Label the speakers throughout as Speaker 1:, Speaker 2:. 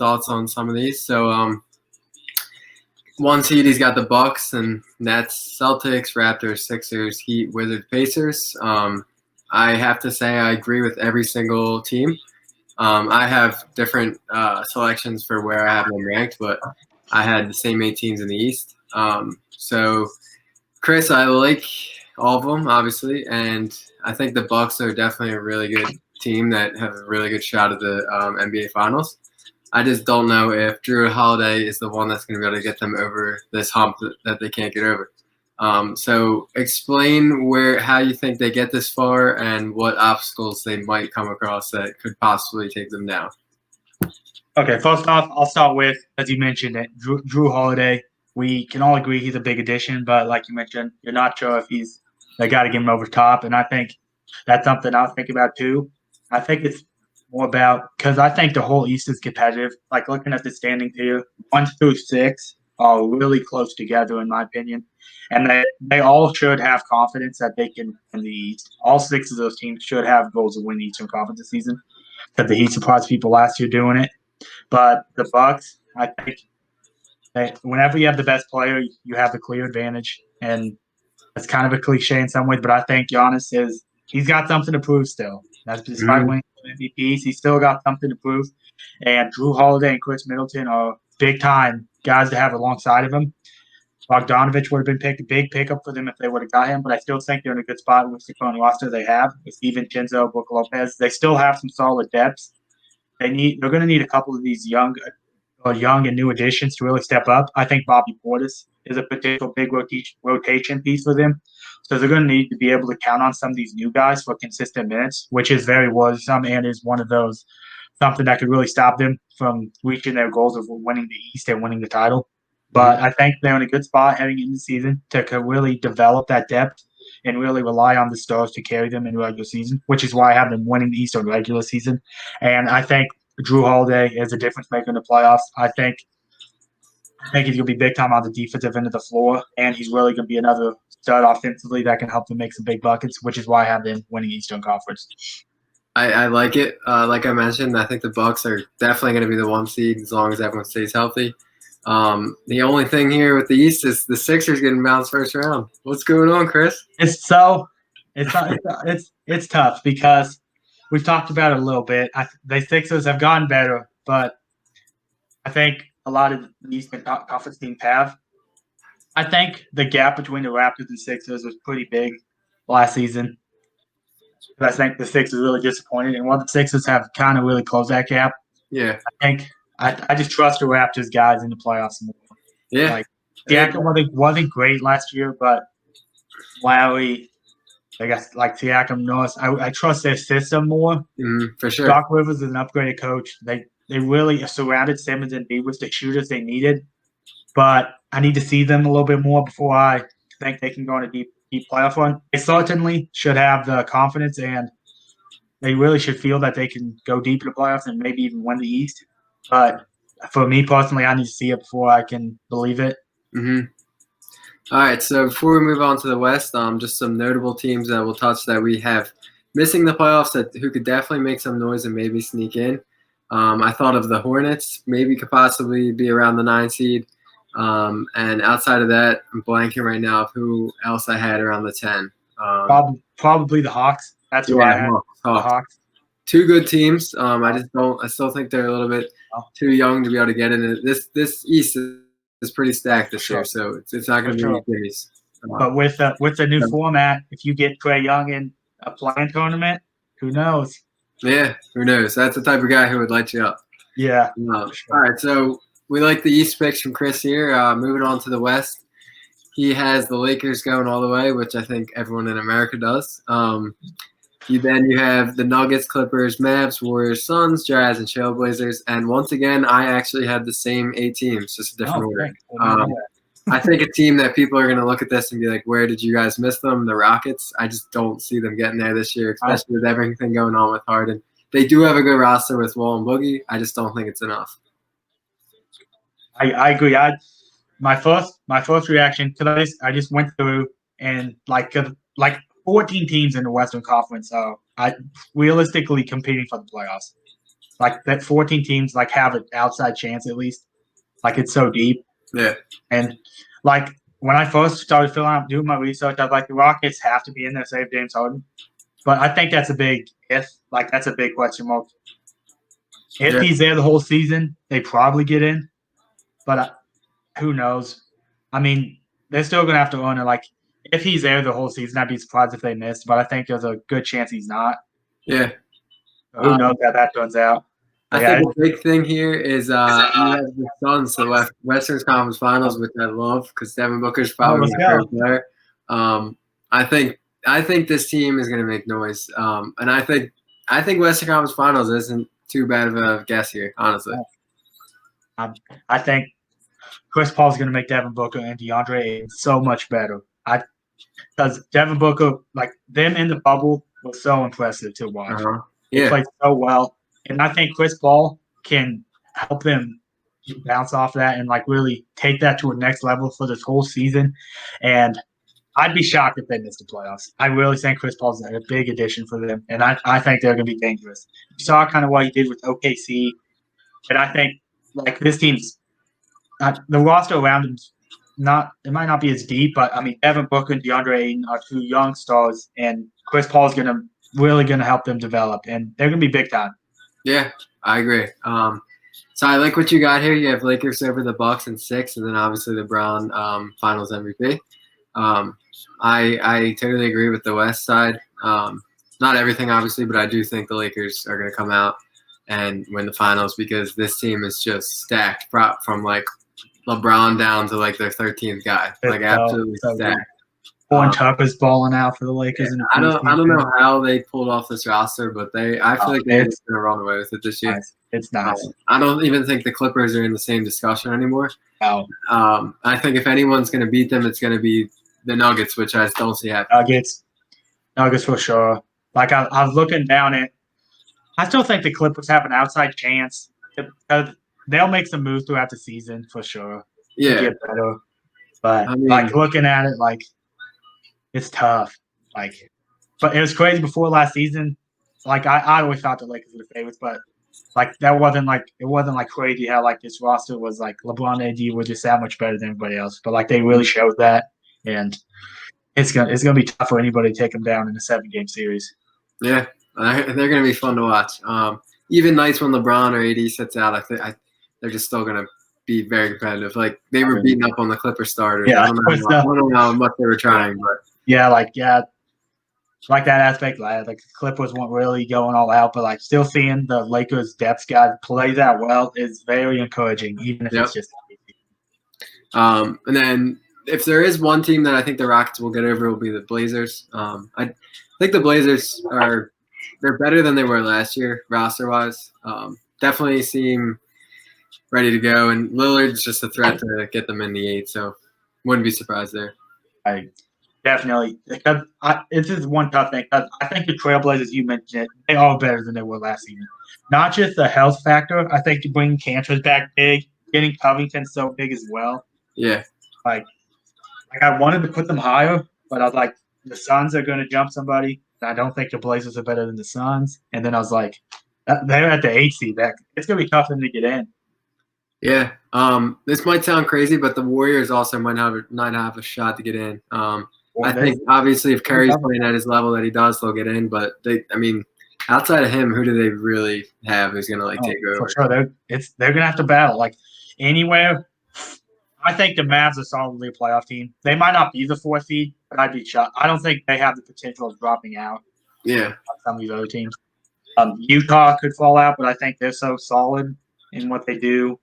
Speaker 1: thoughts on some of these. So, one seed, he's got the Bucks and Nets, Celtics, Raptors, Sixers, Heat, Wizards, Pacers. I have to say I agree with every single team. I have different selections for where I have them ranked, but I had the same 8 teams in the East. So, Chris, I like all of them, obviously, and I think the Bucks are definitely a really good team that have a really good shot at the NBA Finals. I just don't know if Drew Holiday is the one that's going to be able to get them over this hump that they can't get over. So explain how you think they get this far and what obstacles they might come across that could possibly take them down.
Speaker 2: Okay, first off, I'll start with, as you mentioned, that Drew Holiday. We can all agree he's a big addition, but like you mentioned, you're not sure if he's they got to get him over top. And I think that's something I was thinking about too. I think it's more about because I think the whole East is competitive. Like looking at the standings here, 1 through 6 are really close together, in my opinion. And they all should have confidence that they can win the East. All 6 of those teams should have goals to win the Eastern Conference this season. Because the Heat surprised people last year doing it. But the Bucks, I think, whenever you have the best player, you have the clear advantage. And it's kind of a cliche in some ways, but I think Giannis he's got something to prove still. That's despite winning MVPs, he's still got something to prove. And Drew Holiday and Chris Middleton are big time guys to have alongside of him. Bogdanovich would have been a big pickup for them if they would have got him, but I still think they're in a good spot with the current roster they have. With Steven Chinzo, Brook Lopez, they still have some solid depths. They're going to need a couple of these young and new additions to really step up. I think Bobby Portis is a potential big rotation piece for them. So they're going to need to be able to count on some of these new guys for consistent minutes, which is very worrisome and is one of those something that could really stop them from reaching their goals of winning the East and winning the title. But I think they're in a good spot heading into the season to really develop that depth and really rely on the stars to carry them in regular season, which is why I have them winning the Eastern regular season. And I think Drew Holiday is a difference maker in the playoffs. I think he's going to be big time on the defensive end of the floor, and he's really going to be another stud offensively that can help them make some big buckets, which is why I have them winning Eastern Conference.
Speaker 1: I like it. Like I mentioned, I think the Bucks are definitely going to be the 1 seed as long as everyone stays healthy. The only thing here with the East is the Sixers getting bounced first round. What's going on, Chris?
Speaker 2: It's tough because we've talked about it a little bit. The Sixers have gotten better, but I think a lot of the Eastern Conference teams have. I think the gap between the Raptors and Sixers was pretty big last season. I think the Sixers really disappointed, and while the Sixers have kind of really closed that gap,
Speaker 1: yeah,
Speaker 2: I think I just trust the Raptors guys in the playoffs more.
Speaker 1: Yeah,
Speaker 2: like Siakam wasn't great last year, but Lowry, I guess like Siakam, Norris, I trust their system more.
Speaker 1: For sure.
Speaker 2: Doc Rivers is an upgraded coach. They really surrounded Simmons and B with the shooters they needed, but I need to see them a little bit more before I think they can go on a deep playoff run. They certainly should have the confidence, and they really should feel that they can go deep in the playoffs and maybe even win the East. But for me personally, I need to see it before I can believe it.
Speaker 1: All right, so before we move on to the West, just some notable teams that we'll touch that we have missing the playoffs who could definitely make some noise and maybe sneak in. I thought of the Hornets, maybe could possibly be around the 9 seed. And outside of that, I'm blanking right now of who else I had around the 10.
Speaker 2: Probably the Hawks. That's who I had. The Hawks.
Speaker 1: 2 good teams. I still think they're a little bit too young to be able to get in it. This East is pretty stacked this year, so it's not going to be any days.
Speaker 2: But with the new format, if you get Trae Young in a play-in tournament, who knows?
Speaker 1: Yeah, who knows? That's the type of guy who would light you up.
Speaker 2: Yeah.
Speaker 1: All right, so we like the East picks from Chris here. Moving on to the West, he has the Lakers going all the way, which I think everyone in America does. You have the Nuggets, Clippers, Mavs, Warriors, Suns, Jazz, and Trailblazers. And once again, I actually had the same 8 teams, just a different order. I think a team that people are going to look at this and be like, where did you guys miss them? The Rockets. I just don't see them getting there this year, especially with everything going on with Harden. They do have a good roster with Wall and Boogie. I just don't think it's enough.
Speaker 2: I agree. My first reaction, because I just went through and like 14 teams in the Western Conference, so realistically competing for the playoffs. like that 14 teams like have an outside chance at least. Like it's so deep.
Speaker 1: Yeah.
Speaker 2: And like when I first started doing my research, I was like the Rockets have to be in there to save James Harden. But I think that's a big if. Like that's a big question mark. If
Speaker 1: Yeah.
Speaker 2: he's there the whole season, they probably get in. But who knows? I mean, they're still going to have to earn it. Like, if he's there the whole season, I'd be surprised if they missed. But I think there's a good chance he's not.
Speaker 1: Yeah.
Speaker 2: So who knows how that turns out?
Speaker 1: I think the big thing here is you have the Suns, the Western Conference Finals, which I love because Devin Booker's probably my favorite player. I think this team is going to make noise, and I think Western Conference Finals isn't too bad of a guess here, honestly.
Speaker 2: I think Chris Paul's going to make Devin Booker and DeAndre Ayton so much better. Because Devin Booker, like them in the bubble, was so impressive to watch.
Speaker 1: Yeah.
Speaker 2: He played so well, and I think Chris Paul can help them bounce off that and like really take that to a next level for this whole season. And I'd be shocked if they missed the playoffs. I really think Chris Paul's a big addition for them, and I think they're going to be dangerous. You saw kind of what he did with OKC, and I think like this team's the roster around him's it might not be as deep, but I mean Devin Booker and DeAndre Ayton are two young stars, and Chris Paul's really going to help them develop, and they're going to be big time.
Speaker 1: Yeah, I agree. So I like what you got here. You have Lakers over the Bucks in 6, and then obviously LeBron Finals MVP. I totally agree with the West side. Not everything, obviously, but I do think the Lakers are going to come out and win the finals because this team is just stacked from like LeBron down to like their 13th guy, like absolutely stacked.
Speaker 2: Horton Tucker's balling out for the Lakers.
Speaker 1: Yeah, I don't know how they pulled off this roster, but I feel like they're just going to run away with it this year.
Speaker 2: It's nice.
Speaker 1: I don't even think the Clippers are in the same discussion anymore.
Speaker 2: No.
Speaker 1: I think if anyone's going to beat them, it's going to be the Nuggets, which I don't see happening.
Speaker 2: Nuggets for sure. Like I was looking down at, I still think the Clippers have an outside chance. They'll make some moves throughout the season for sure.
Speaker 1: Yeah,
Speaker 2: to get better. But I mean, like looking at it, like it's tough. Like, but it was crazy before last season. Like I always thought the Lakers were the favorites, but like it wasn't like crazy how like this roster was like LeBron and AD were just that much better than everybody else. But like they really showed that, and it's gonna be tough for anybody to take them down in a 7-game series.
Speaker 1: Yeah, they're gonna be fun to watch. Even nights when LeBron or AD sits out, I think they're just still gonna be very competitive. Like they were beating up on the Clipper starters.
Speaker 2: Yeah,
Speaker 1: I don't know how much they were trying, but
Speaker 2: like that aspect, like the Clippers weren't really going all out, but like still seeing the Lakers depth guys play that well is very encouraging, even if it's just.
Speaker 1: And then if there is one team that I think the Rockets will get over, it will be the Blazers. I think the Blazers they're better than they were last year, roster wise. Definitely seem ready to go, and Lillard's just a threat to get them in the 8, so wouldn't be surprised there.
Speaker 2: Definitely. It's just one tough thing. I think the Trailblazers, you mentioned, they are better than they were last season. Not just the health factor. I think bringing Cantor's back big, getting Covington so big as well.
Speaker 1: Yeah.
Speaker 2: Like I wanted to put them higher, but I was like, the Suns are going to jump somebody. I don't think the Blazers are better than the Suns. And then I was like, they're at the 8 seed. It's going to be tough for them to get in.
Speaker 1: Yeah. This might sound crazy, but the Warriors also might have a shot to get in. I think obviously if Curry's playing at his level that he does, they'll get in. But outside of him, who do they really have who's going to take over?
Speaker 2: For sure, they're going to have to battle like anywhere. I think the Mavs are solidly a playoff team. They might not be the 4th seed, but I'd be shocked. I don't think they have the potential of dropping out.
Speaker 1: Yeah,
Speaker 2: some of these other teams. Utah could fall out, but I think they're so solid in what they do.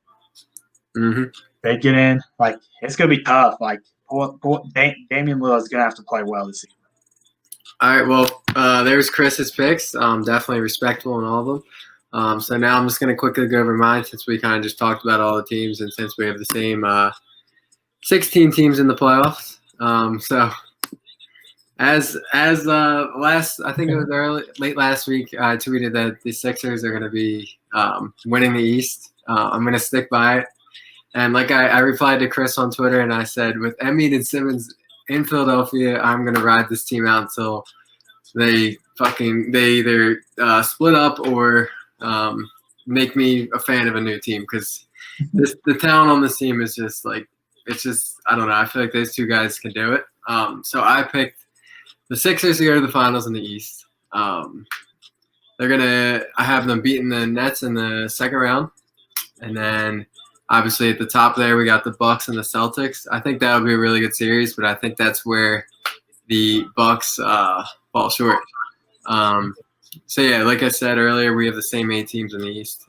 Speaker 1: Mm-hmm.
Speaker 2: They get in. Like it's going to be tough. Like. Damian Lillard is going to have to play well this season.
Speaker 1: All right, well, there's Chris's picks. Definitely respectable in all of them. So now I'm just going to quickly go over mine since we kind of just talked about all the teams and since we have the same 16 teams in the playoffs. So as last, I think it was late last week, I tweeted that the Sixers are going to be winning the East. I'm going to stick by it. And like I replied to Chris on Twitter, and I said, with Embiid and Simmons in Philadelphia, I'm gonna ride this team out until they either split up or make me a fan of a new team because the talent on this team is just like it's just I don't know. I feel like those two guys can do it. So I picked the Sixers to go to the finals in the East. I have them beating the Nets in the second round, and then obviously at the top there we got the Bucks and the Celtics. I think that'll be a really good series, but I think that's where the Bucks fall short. So yeah, like I said earlier, we have the same 8 teams in the East.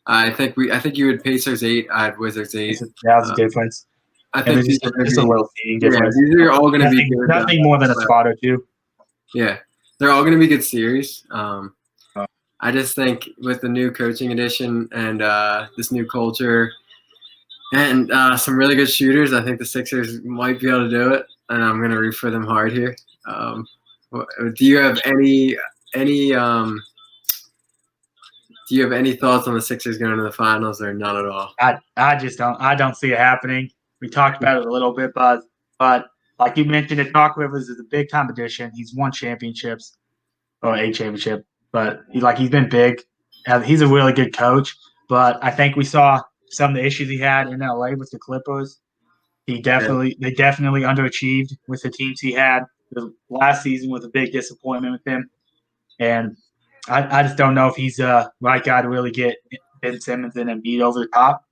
Speaker 1: I think you had Pacers 8, I had Wizards 8.
Speaker 2: That was a difference.
Speaker 1: I think
Speaker 2: it's just a little seeding difference.
Speaker 1: Yeah, these are all going to be good.
Speaker 2: Nothing more than a spot or two.
Speaker 1: Yeah, they're all going to be good series. I just think with the new coaching addition and this new culture and some really good shooters, I think the Sixers might be able to do it, and I'm going to root for them hard here. Do you have any thoughts on the Sixers going to the finals or none at all?
Speaker 2: I just don't see it happening. We talked about it a little bit, but like you mentioned, Doc Rivers is a big time addition. He's won championships or a championship, but he's been big. He's a really good coach. But I think we saw some of the issues he had in LA with the Clippers. They definitely underachieved with the teams he had. The last season was a big disappointment with him, and I just don't know if he's the right guy to really get Ben Simmons and Embiid over the top.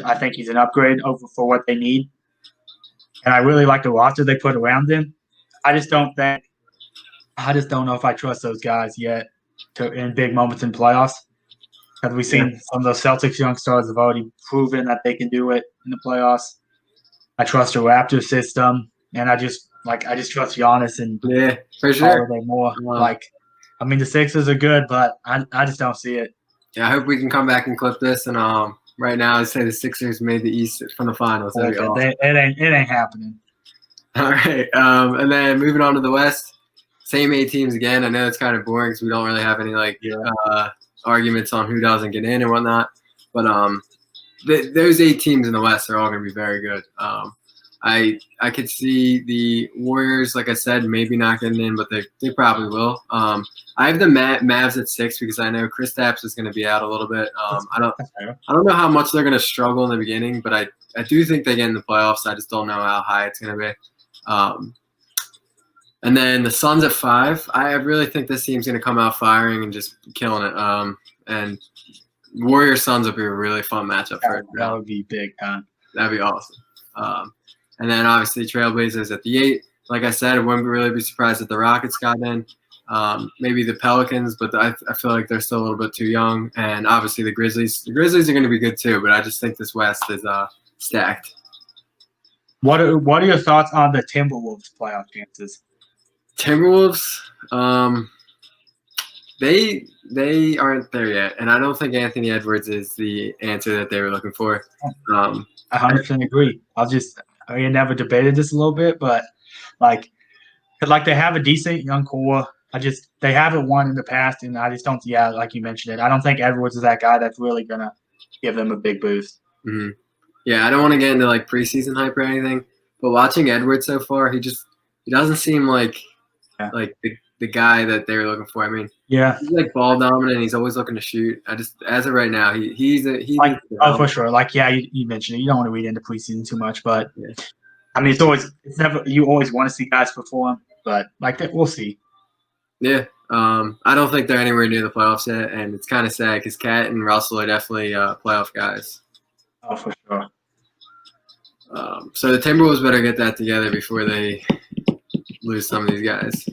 Speaker 2: I think he's an upgrade over for what they need, and I really like the roster they put around him. I just don't know if I trust those guys yet in big moments in playoffs. Because we've seen some of those Celtics young stars have already proven that they can do it in the playoffs. I trust the Raptors system, and I just trust Giannis and
Speaker 1: for sure.
Speaker 2: Holiday more. The Sixers are good, but I just don't see it.
Speaker 1: Yeah, I hope we can come back and clip this. And right now, I'd say the Sixers made the East from the finals.
Speaker 2: It ain't happening.
Speaker 1: All right, and then moving on to the West, same 8 teams again. I know it's kind of boring because we don't really have any arguments on who doesn't get in and whatnot. But those 8 teams in the West are all going to be very good. I could see the Warriors, like I said, maybe not getting in, but they probably will. I have the Mavs at 6 because I know Kristaps is going to be out a little bit. I don't know how much they're going to struggle in the beginning, but I do think they get in the playoffs. I just don't know how high it's going to be. And then the Suns at 5. I really think this team's going to come out firing and just killing it. And Warriors Suns would be a really fun matchup for it.
Speaker 2: That would be big time.
Speaker 1: That'd be awesome. And then obviously Trailblazers at the 8. Like I said, I wouldn't really be surprised if the Rockets got in. Maybe the Pelicans, but I feel like they're still a little bit too young. And obviously the Grizzlies. The Grizzlies are going to be good too, but I just think this West is stacked.
Speaker 2: What are your thoughts on the Timberwolves playoff chances?
Speaker 1: Timberwolves, they aren't there yet, and I don't think Anthony Edwards is the answer that they were looking for.
Speaker 2: I 100% agree. We never debated this a little bit, but they have a decent young core. They haven't won in the past, and I just don't. Yeah, like you mentioned it, I don't think Edwards is that guy that's really gonna give them a big boost.
Speaker 1: Mm-hmm. Yeah, I don't want to get into preseason hype or anything, but watching Edwards so far, he doesn't seem like the guy that they were looking for. I mean, he's ball dominant. He's always looking to shoot. As of right now, he's
Speaker 2: for sure. You mentioned it. You don't want to read into preseason too much, but you always want to see guys perform, but we'll see.
Speaker 1: Yeah, I don't think they're anywhere near the playoffs yet, and it's kind of sad because Cat and Russell are definitely playoff guys.
Speaker 2: Oh, for sure.
Speaker 1: So the Timberwolves better get that together before they lose some of these guys.